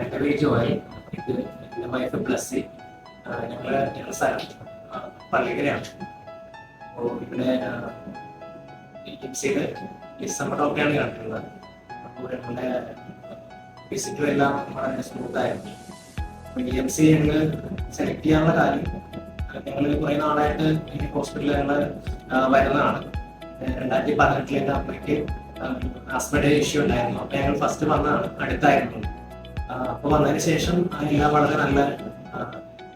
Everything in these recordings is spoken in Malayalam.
എൻ്റെ പേര് ജോയൽ. ഇത് എൻ്റെ വൈഫ് ബ്ലസ്സി. ഞങ്ങളുടെ സ്ഥലം പള്ളിക്കരയാണ്. അപ്പോൾ ഇവിടെ എംസിയുടെ ഡിസംബർ ഒക്കെയാണ് കണ്ടിട്ടുള്ളത്. അപ്പോൾ ഞങ്ങളുടെ വിസിറ്റും എല്ലാം വളരെ സ്മൂത്തായിരുന്നു. EMC ഞങ്ങൾ സെലക്ട് ചെയ്യാനുള്ള കാര്യം, ഞങ്ങൾ കുറേ നാളായിട്ട് ഈ ഹോസ്പിറ്റലിൽ ഞങ്ങൾ വരുന്നതാണ്. 2018 അമ്മയ്ക്ക് ആസ്മയുടെ ഇഷ്യൂ ഉണ്ടായിരുന്നു. അപ്പോൾ ഞങ്ങൾ ഫസ്റ്റ് വന്നതാണ്, അടുത്തായിരുന്നു. അപ്പോൾ വന്നതിന് ശേഷം എല്ലാം വളരെ നല്ല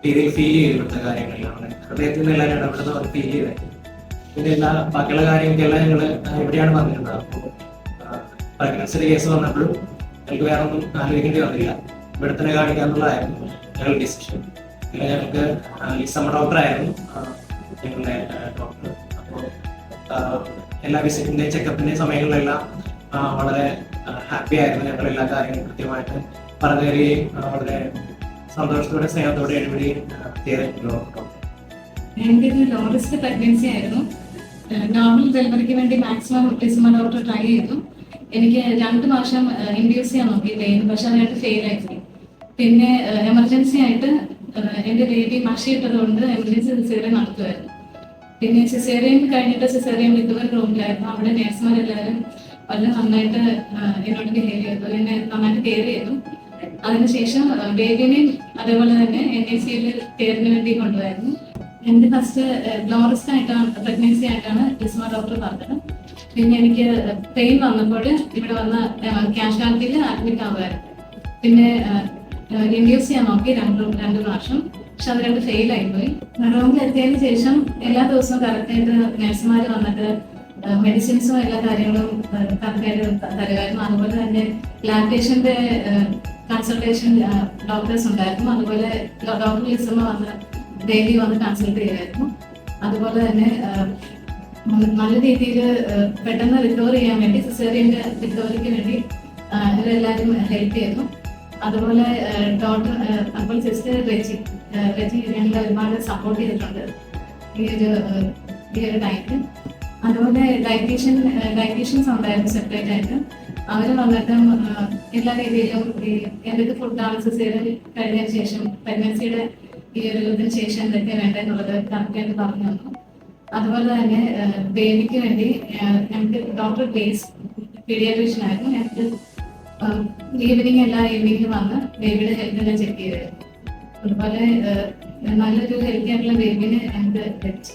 രീതിയിൽ ഫീൽ ചെയ്തു. ഇവിടുത്തെ കാര്യങ്ങളിലാണ് ഹൃദയത്തിൽ നിന്ന് എല്ലാവരും ഇടപെടുന്ന ഫീൽ ചെയ്തത്. പിന്നെ എല്ലാ ബാക്കിയുള്ള കാര്യങ്ങൾക്കെല്ലാം ഞങ്ങൾ ഇവിടെയാണ് വന്നിരുന്നത്. അപ്പോൾ പ്രഗ്നൻസിയുടെ കേസ് വന്നപ്പോഴും ഞങ്ങൾക്ക് വേറെ ഒന്നും ആലോചിക്കേണ്ടി വന്നില്ല, ഇവിടെ തന്നെ കാണിക്കാന്നുള്ളതായിരുന്നു ഞങ്ങളുടെ ഡിസിഷൻ. പിന്നെ ഞങ്ങൾക്ക് ഡിസംബർ ഡോക്ടറായിരുന്നു ഞങ്ങളുടെ ഡോക്ടർ. അപ്പോൾ എല്ലാ വിസിറ്റിൻ്റെയും ചെക്കപ്പിൻ്റെയും സമയങ്ങളിലെല്ലാം വളരെ ഹാപ്പി ആയിരുന്നു. ഞങ്ങൾ എല്ലാ കാര്യങ്ങളും കൃത്യമായിട്ട് പറഞ്ഞു തരികയും വളരെ സന്തോഷത്തോടെ സ്നേഹത്തോടെ ഇടപെടുകയും ചെയ്തിട്ടുള്ളൂ. എൻ്റെ ഒരു ലോ റിസ്ക് പ്രഗ്നൻസി ആയിരുന്നു. നോർമൽ ഡെലിവറിക്ക് വേണ്ടി മാക്സിമം ഡിസംബർ ഡോക്ടർ ട്രൈ ചെയ്തു. എനിക്ക് 2 മാസം ഇൻഡ്യൂസ് ചെയ്യാൻ നോക്കിയിട്ടായിരുന്നു, പക്ഷെ അതിനായിട്ട് ഫെയിൽ ആയിപ്പോയി. പിന്നെ എമർജൻസി ആയിട്ട് എൻ്റെ ബേബി മഷിയിട്ടത് കൊണ്ട് എമർജൻസി സിസേറിയൻ നടത്തുമായിരുന്നു. പിന്നെ സിസേറിയൻ കഴിഞ്ഞിട്ട് സിസേറിയൻ വിത്തുവൽ റൂമിലായിരുന്നു. അവിടെ നേഴ്സുമാരെല്ലാവരും വളരെ നന്നായിട്ട് എന്നോട് ബിഹേവ് ചെയ്തു, എന്നെ നന്നായിട്ട് കെയർ ചെയ്തു. അതിനുശേഷം ബേബിനെയും അതേപോലെ തന്നെ NICU കെയറിന് വേണ്ടി കൊണ്ടുപോയിരുന്നു. എൻ്റെ ഫസ്റ്റ് ലോ റിസ്ക് ആയിട്ടാണ് പ്രഗ്നൻസി ആയിട്ടാണ് ഡിസ്മ ഡോക്ടർ പറഞ്ഞത്. പിന്നെ എനിക്ക് പെയിൻ വന്നപ്പോൾ ഇവിടെ വന്ന് ക്യാഷ്വാലിറ്റിയിൽ അഡ്മിറ്റ് ആവുമായിരുന്നു. പിന്നെ ഇൻഡ്യൂസ് ചെയ്യാൻ നോക്കി 2 പ്രാവശ്യം, പക്ഷെ അത് 2 ഫെയിൽ ആയിപ്പോയി. റൂമിൽ എത്തിയതിന് ശേഷം എല്ലാ ദിവസവും കറക്റ്റായിട്ട് നഴ്സുമാർ വന്നിട്ട് മെഡിസിൻസും എല്ലാ കാര്യങ്ങളും കറക്റ്റായിട്ട് തരുമായിരുന്നു. അതുപോലെ തന്നെ ലാക്ടേഷൻ്റെ കൺസൾട്ടേഷൻ ഡോക്ടേഴ്സ് ഉണ്ടായിരുന്നു. അതുപോലെ ഡോക്ടർ ലിസമ്മ വന്ന് ഡെയിലി വന്ന് കൺസൾട്ട് ചെയ്യുമായിരുന്നു. അതുപോലെ തന്നെ നല്ല രീതിയിൽ പെട്ടെന്ന് റിക്കവർ ചെയ്യാൻ വേണ്ടി സിസേറിയൻ്റെ റിക്കവറിക്ക് വേണ്ടി ഇവരെല്ലാവരും ഹെൽപ്പ് ചെയ്തു. അതുപോലെ ഡോക്ടർ അപ്പോൾ സിസ്റ്റർ റെജി ഞങ്ങളെ ഒരുപാട് സപ്പോർട്ട് ചെയ്തിട്ടുണ്ട് ഈ ഒരു ടൈമിൽ. അതുപോലെ ഡയറ്റീഷ്യൻസ് ഉണ്ടായിരുന്നു സെപ്പറേറ്റ് ആയിട്ട്. അവർ വന്നിട്ടും എല്ലാ രീതിയിലും എന്തൊക്കെ ഫുഡാണ് സിസേറിയൻ കഴിഞ്ഞതിന് ശേഷം പ്രഗ്നൻസിയുടെ ഈ ഒരു ഇതിന് ശേഷം എന്തൊക്കെ വേണ്ടെന്നുള്ളത് കറക്റ്റായിട്ട് പറഞ്ഞു തന്നു. അതുപോലെ തന്നെ ബേബിക്ക് വേണ്ടി ഞങ്ങൾക്ക് ഡോക്ടർ ഗ്ലേസ് പീഡിയാട്രീഷ്യൻ ആയിരുന്നു. ഞങ്ങൾക്ക് ഈവനിങ് എല്ലാ ഈവനിങ്ങും വന്ന് ബേബിയുടെ ഹെൽത്ത് ചെക്ക് ചെയ്തായിരുന്നു. അതുപോലെ നല്ലൊരു ഹെൽത്തി ആയിട്ടുള്ള ബേബിനെ ഞങ്ങൾക്ക് ലഭിച്ചു.